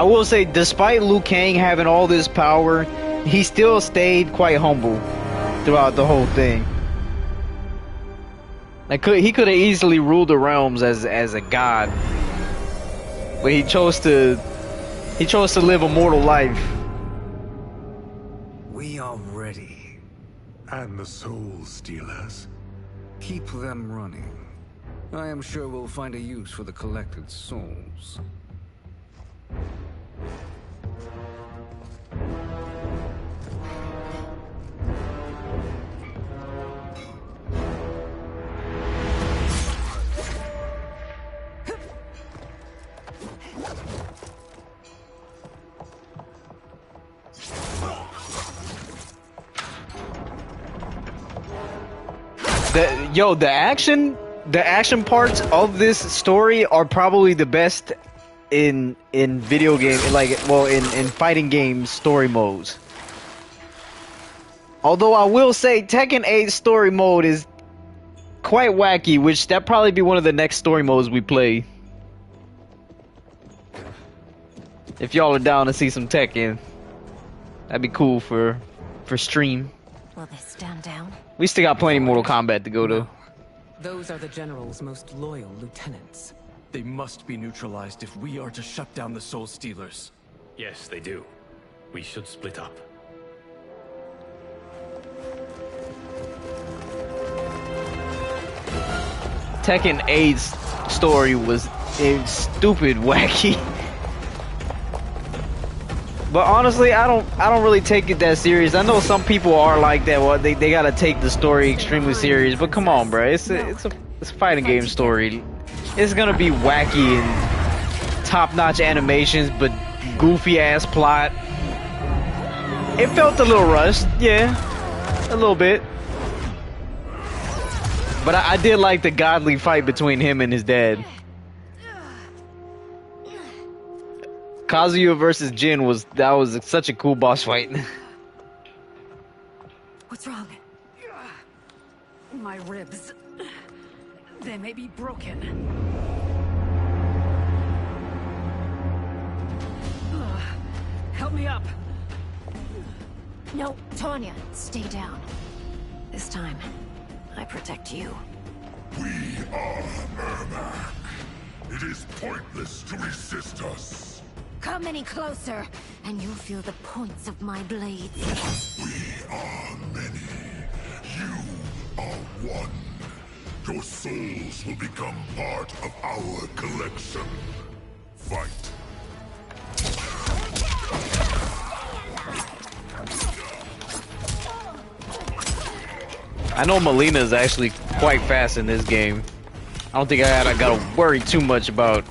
I will say, despite Liu Kang having all this power, he still stayed quite humble throughout the whole thing. Like, he could have easily ruled the realms as a god, but he chose to live a mortal life. We are ready. And the Soul Stealers. Keep them running. I am sure we'll find a use for the collected souls. The action parts of this story are probably the best in video game, in fighting game story modes. Although I will say Tekken 8 story mode is quite wacky, which that'll probably be one of the next story modes we play. If y'all are down to see some Tekken, that'd be cool for stream. Will they stand down? We still got plenty of Mortal Kombat to go to. Those are the General's most loyal lieutenants. They must be neutralized if we are to shut down the Soul Stealers. Yes, they do. We should split up. Tekken 8's story was stupid wacky. But honestly, I don't really take it that serious. I know some people are like that. Well, they gotta take the story extremely serious. But come on, bro, it's a fighting game story. It's gonna be wacky and top-notch animations, but goofy ass plot. It felt a little rushed, yeah, a little bit. But I did like the godly fight between him and his dad. Kazuya versus Jin was such a cool boss fight. What's wrong? My ribs. They may be broken. Help me up. No, Tanya, stay down. This time, I protect you. We are Ermac. It is pointless to resist us. Come any closer, and you'll feel the points of my blades. We are many. You are one. Your souls will become part of our collection. Fight. I know Melina is actually quite fast in this game. I don't think I gotta worry too much about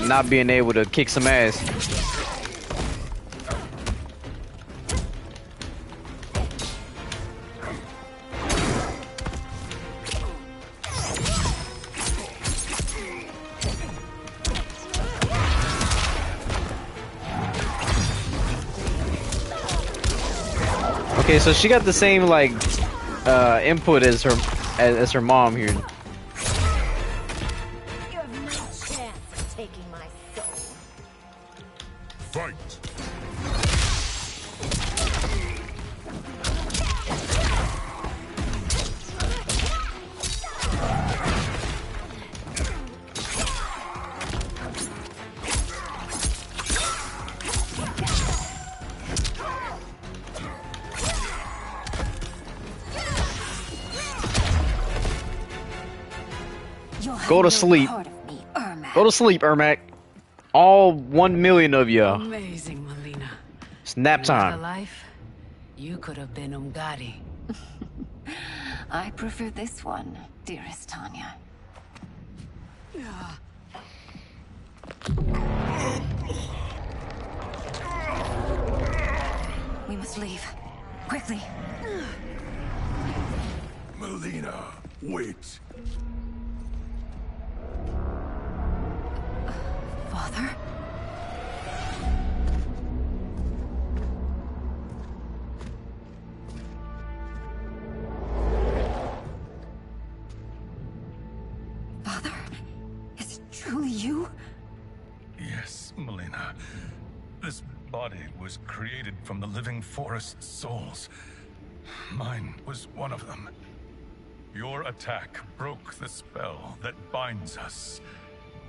not being able to kick some ass. Okay, so she got the same like input as her mom here. Fight! Go to sleep. Go to sleep, Ermac. All 1 million of you. Amazing, Melina. It's nap time. Another life, you could have been Umgadi. I prefer this one, dearest Tanya. We must leave. Quickly. Melina, wait. Father? Father? Is it truly you? Yes. Melina. This body was created from the living forest's souls. Mine was one of them. Your attack broke the spell that binds us.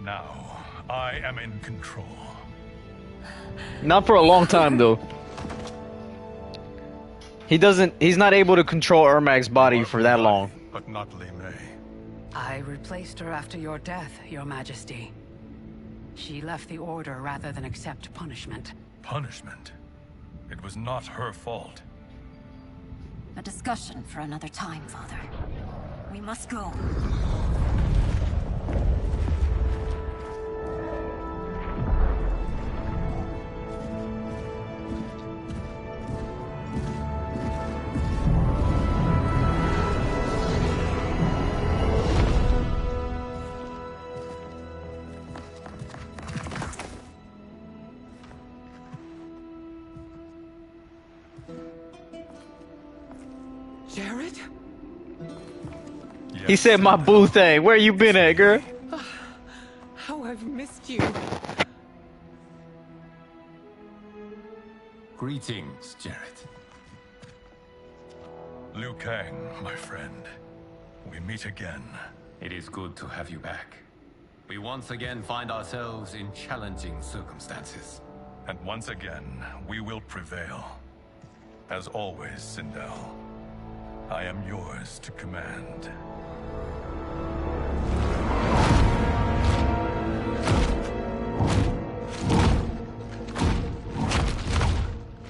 Now, I am in control. Not for a long time, though. He's not able to control Ermac's body for that long. But not Li Mei. I replaced her after your death, Your Majesty. She left the Order rather than accept punishment. Punishment? It was not her fault. A discussion for another time, Father. We must go. Jared? He said my boo thing. Where you been at, girl? How I've missed you. Greetings, Jared. Liu Kang, my friend. We meet again. It is good to have you back. We once again find ourselves in challenging circumstances. And once again, we will prevail. As always, Sindel, I am yours to command.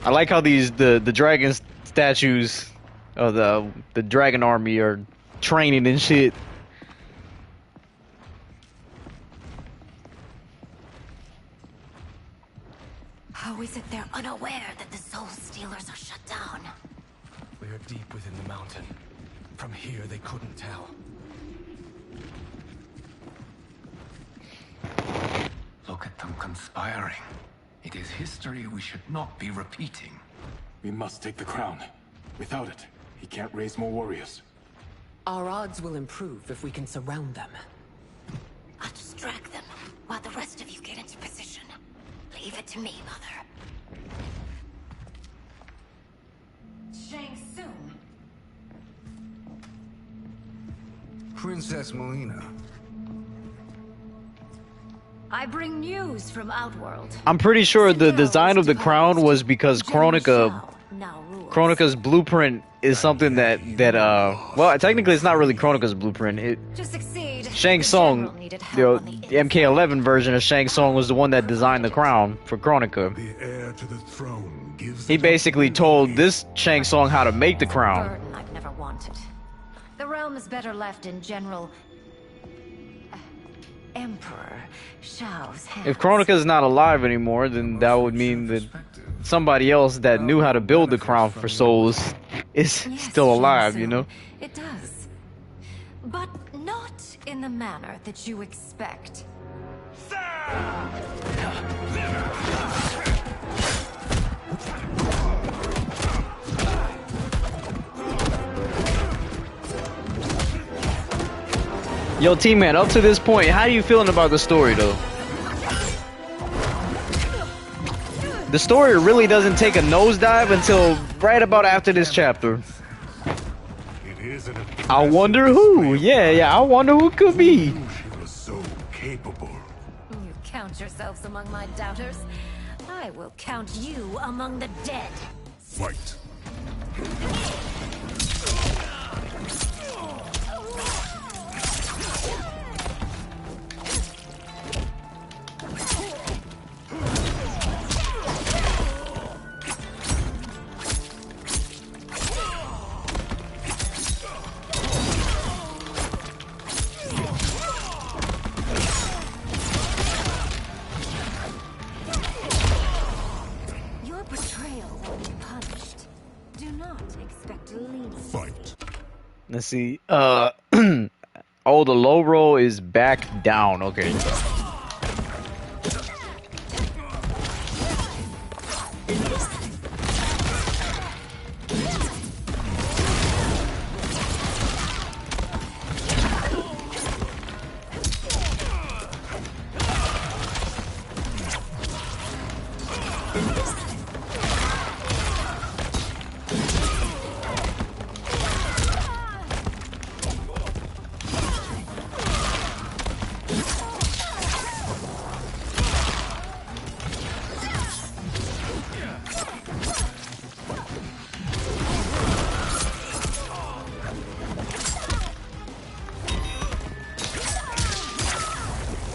I like how the dragon statues of the dragon army are training and shit. How is it they're unaware that the Soul Stealers are shut down? We are deep within the mountain. From here, they couldn't tell. Look at them conspiring. It is history we should not be repeating. We must take the crown. Without it, he can't raise more warriors. Our odds will improve if we can surround them. I'll distract them while the rest of you get into position. Leave it to me, Mother. Shang Tsung. Princess Melina. I bring news from Outworld. I'm pretty sure the design of the crown was because Kronika's blueprint is something that well, technically it's not really Kronika's blueprint. Shang Tsung, the MK11 version of Shang Tsung was the one that designed the crown for Kronika. The heir to the throne gives He basically told this Shang Tsung how to make the crown. Burden I've never wanted. The realm is better left in General Emperor Shao's hands. If Kronika's not alive anymore, then that would mean that somebody else that knew how to build the crown for souls is Yes, still alive, Shang you know? Tsung, it does. But not in the manner that you expect. Yo, T-Man, up to this point, how are you feeling about the story, though? The story really doesn't take a nosedive until right about after this chapter. I wonder who. Yeah, I wonder who it could be. She was so capable. You count yourselves among my doubters. I will count you among the dead. Fight. Your betrayal will be punished. Do not expect to leave. Fight. Let's see. Oh, the low roll is back down. Okay.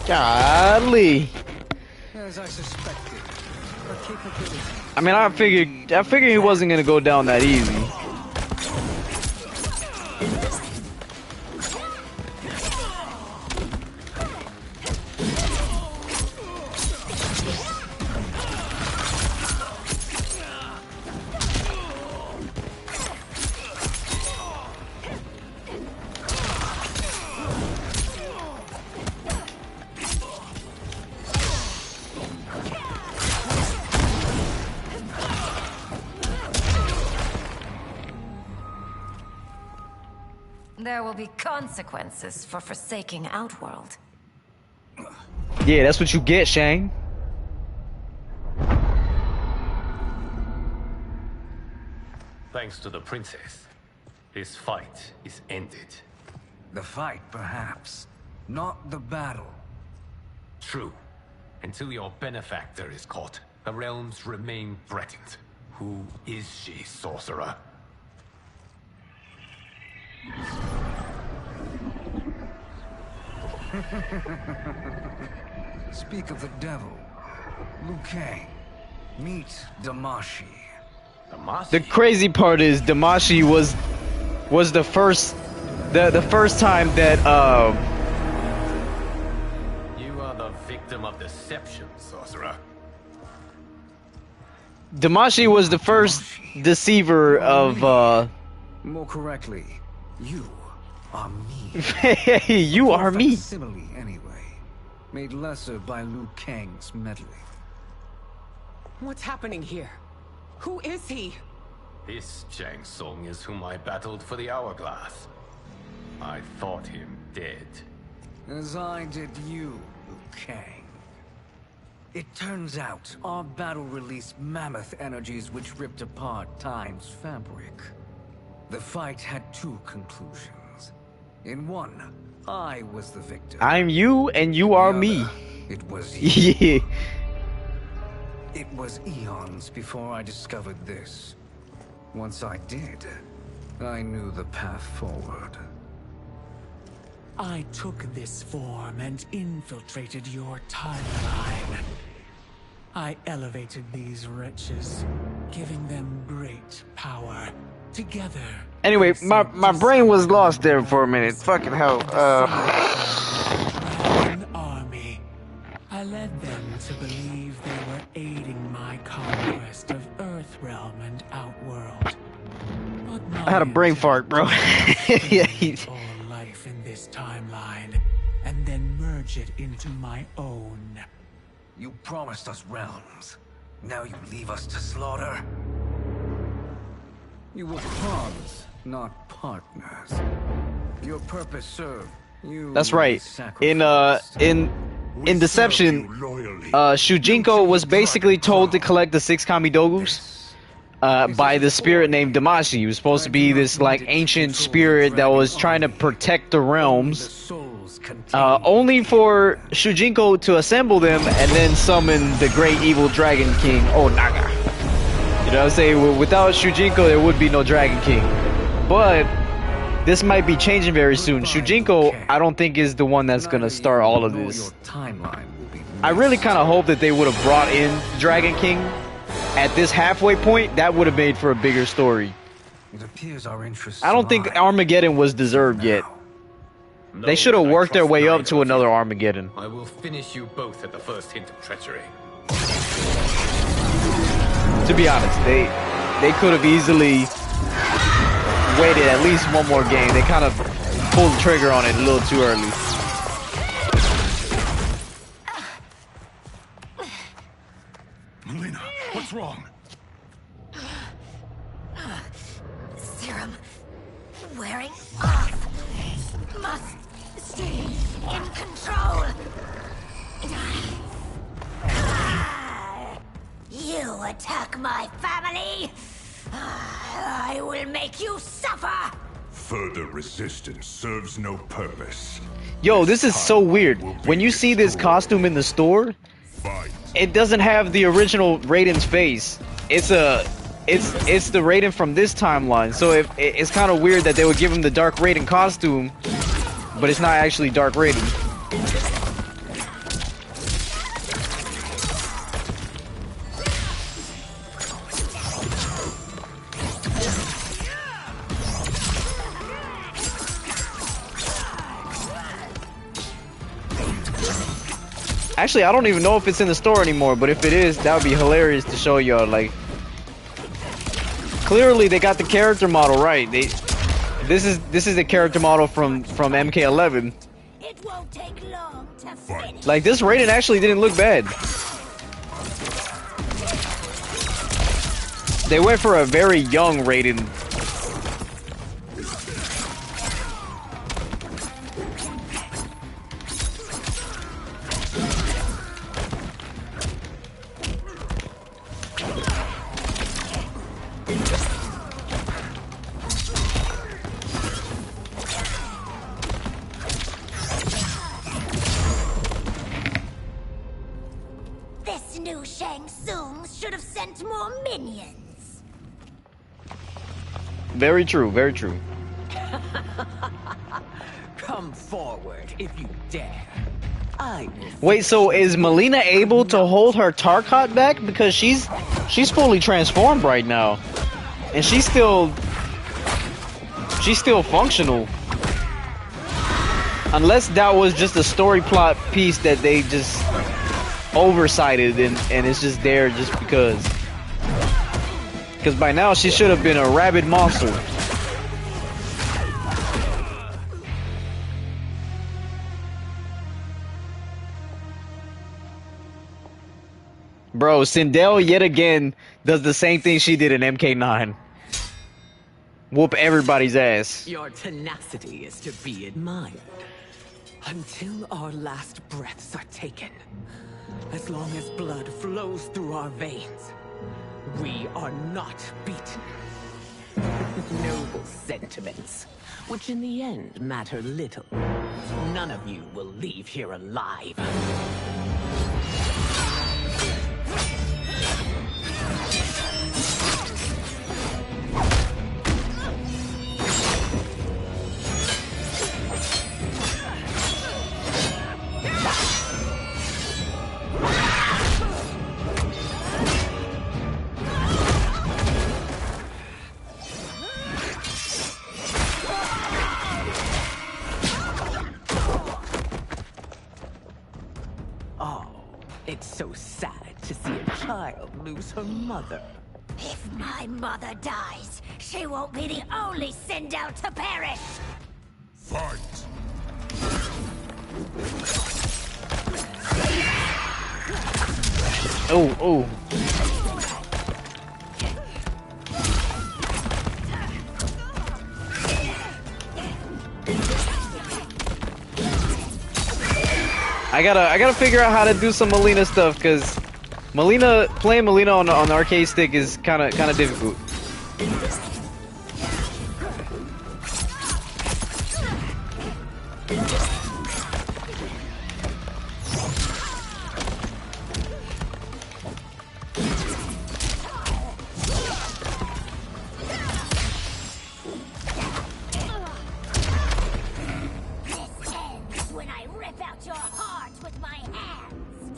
Golly. As I suspected, her capability. I mean, I figured he wasn't gonna go down that easy. There will be consequences for forsaking Outworld. Yeah, that's what you get, Shang. Thanks to the princess, this fight is ended. The fight, perhaps. Not the battle. True. Until your benefactor is caught, the realms remain threatened. Who is she, sorcerer? Speak of the devil. Liu Kang. Meet Damashi. The crazy part is Damashi was the first time that You are the victim of deception, sorcerer. Damashi was the first deceiver of More correctly, you are me. you are me. Simile, anyway. Made lesser by Liu Kang's meddling. What's happening here? Who is he? This Shang Tsung is whom I battled for the hourglass. I thought him dead. As I did you, Liu Kang. It turns out our battle released mammoth energies which ripped apart time's fabric. The fight had two conclusions. In one, I was the victor. I'm you and you are me. It was you. Yeah. It was eons before I discovered this. Once I did, I knew the path forward. I took this form and infiltrated your timeline. I elevated these wretches, giving them great power. Together. Anyway, my brain was lost there for a minute. Fucking hell. An army. I led them to believe they were aiding my conquest of Earthrealm and Outworld. But I had a brain fart, bro. Yeah. All life in this timeline, and then merge it into my own. You promised us realms. Now you leave us to slaughter. You were pawns, not partners. Your purpose served. You. That's right. In Deception, Shujinko was basically told to collect the 6 Kamidogus by the spirit named Damashi. He was supposed to be this like ancient spirit that was trying to protect the realms. Only for Shujinko to assemble them and then summon the great evil Dragon King, Naga. You know what I'm saying? Without Shujinko, there would be no Dragon King. But this might be changing very soon. Shujinko, I don't think, is the one that's gonna start all of this. I really kind of hope that they would have brought in Dragon King at this halfway point. That would have made for a bigger story. It appears our interests I don't think Armageddon was deserved yet. They should have worked their way up to another Armageddon. I will finish you both at the first hint of treachery. To be honest, they could have easily waited at least one more game. They kind of pulled the trigger on it a little too early. Melina, what's wrong? Serum wearing off. Must stay in control. You attack my family, I will make you suffer. Further resistance serves no purpose. Yo, this is so weird. When you see this costume in the store, it doesn't have the original Raiden's face. It's the Raiden from this timeline. So it's kind of weird that they would give him the Dark Raiden costume, but it's not actually Dark Raiden. Actually, I don't even know if it's in the store anymore, but if it is, that would be hilarious to show y'all. Like, clearly they got the character model right. This is the character model from MK11. It won't take long to finish. Like, this Raiden actually didn't look bad. They went for a very young Raiden. This new Shang Tsung should have sent more minions. Very true, very true. Come forward if you dare. Wait, so is Melina able to hold her Tarkat back? Because she's fully transformed right now. And she's still functional. Unless that was just a story plot piece that they just oversighted and it's just there just because. Because by now she should have been a rabid monster. Bro, Sindel yet again does the same thing she did in MK9. Whoop everybody's ass. Your tenacity is to be admired. Until our last breaths are taken. As long as blood flows through our veins, we are not beaten. Noble sentiments, which in the end matter little. None of you will leave here alive. It's so sad to see a child lose her mother. If my mother dies, she won't be the only Sindel to perish. Fight! Oh, oh. I gotta figure out how to do some Melina stuff, cause playing Melina on the arcade stick is kind of difficult.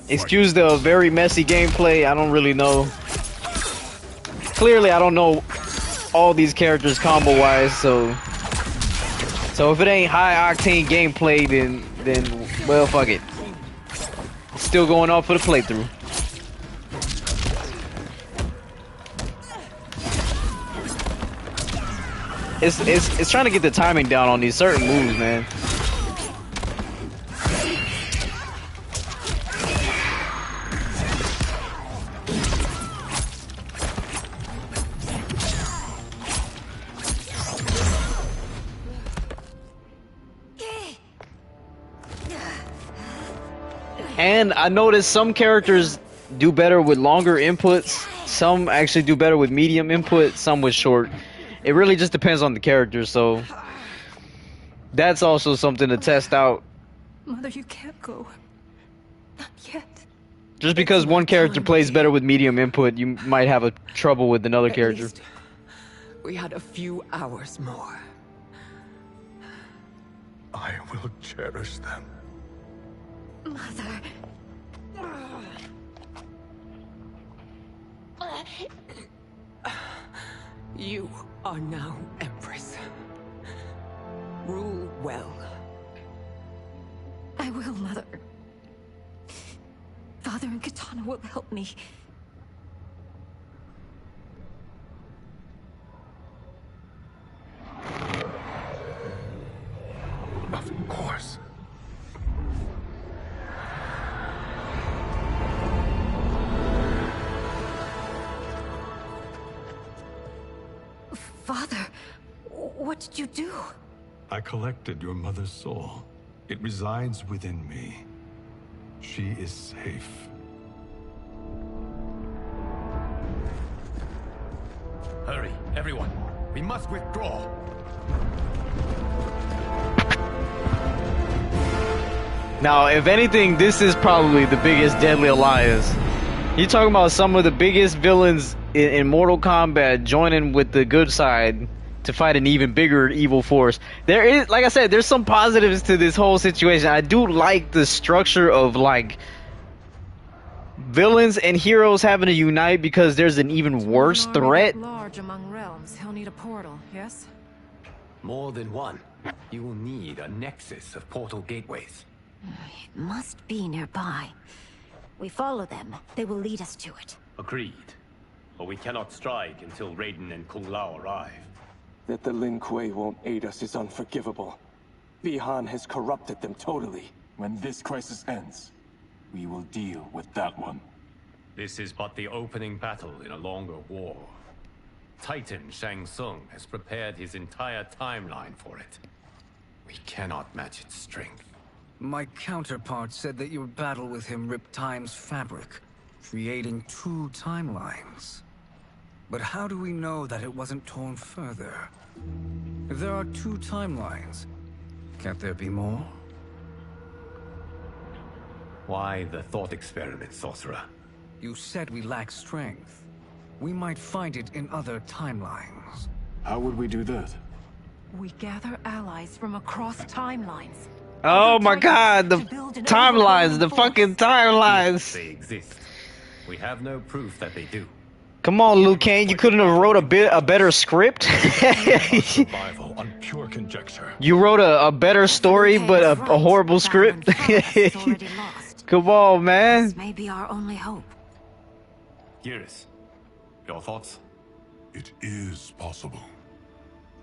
Excuse the very messy gameplay, I don't really know. Clearly, I don't know all these characters combo-wise, so if it ain't high-octane gameplay, then well, fuck it. It's still going on for the playthrough. It's trying to get the timing down on these certain moves, man. And I noticed some characters do better with longer inputs. Some actually do better with medium input, some with short. It really just depends on the character, so that's also something to test out. Mother, you can't go. Not yet. Just because one character plays better with medium input, you might have a trouble with another character. Least we had a few hours more. I will cherish them. Mother. You are now Empress. Rule well. I will, Mother. Father and Katana will help me. Of course. Father, what did you do? I collected your mother's soul. It resides within me. She is safe. Hurry, everyone. We must withdraw. Now, if anything, this is probably the biggest Deadly Alliance. You're talking about some of the biggest villains in Mortal Kombat joining with the good side to fight an even bigger evil force. There is, like I said, there's some positives to this whole situation. I do like the structure of, like, villains and heroes having to unite because there's an even worse threat. Large among realms, he'll need a portal, yes? More than one. You will need a nexus of portal gateways. It must be nearby. We follow them. They will lead us to it. Agreed. But we cannot strike until Raiden and Kung Lao arrive. That the Lin Kuei won't aid us is unforgivable. Bi-Han has corrupted them totally. When this crisis ends, we will deal with that one. This is but the opening battle in a longer war. Titan Shang Tsung has prepared his entire timeline for it. We cannot match its strength. My counterpart said that your battle with him ripped time's fabric, creating two timelines. But how do we know that it wasn't torn further? If there are two timelines, can't there be more? Why the thought experiment, Sorcerer? You said we lack strength. We might find it in other timelines. How would we do that? We gather allies from across timelines. Oh my god, the timelines, the fucking timelines. They exist. We have no proof that they do. Come on, Liu Kang, you couldn't have wrote a better script? Survival on pure conjecture. You wrote a better story, but a horrible script? Come on, man. This may be our only hope. Geras, your thoughts? It is possible.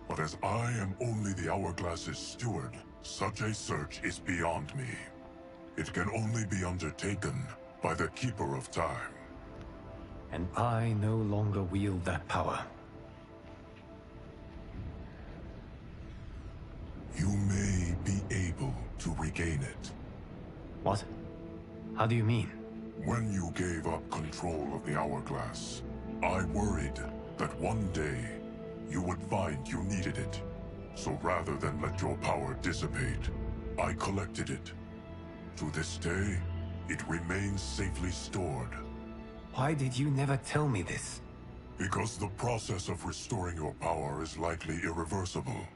But as I am only the Hourglass's steward, such a search is beyond me. It can only be undertaken by the Keeper of Time. And I no longer wield that power. You may be able to regain it. What? How do you mean? When you gave up control of the Hourglass, I worried that one day you would find you needed it. So rather than let your power dissipate, I collected it. To this day, it remains safely stored. Why did you never tell me this? Because the process of restoring your power is likely irreversible.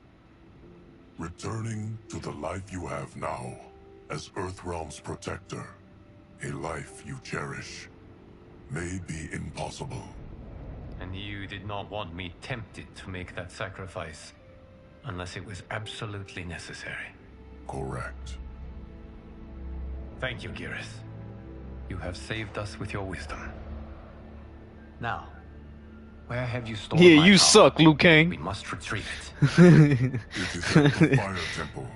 Returning to the life you have now, as Earthrealm's protector, a life you cherish, may be impossible. And you did not want me tempted to make that sacrifice, unless it was absolutely necessary. Correct. Thank you, Geras. You have saved us with your wisdom. Now, where have you stored Yeah, my you power? suck, Liu Kang. We must retrieve it. It is at the Fire Temple.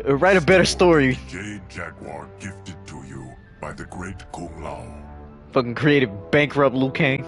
Write a better story. Jade Jaguar gifted to you by the great Kung Lao. Fucking creative bankrupt Liu Kang.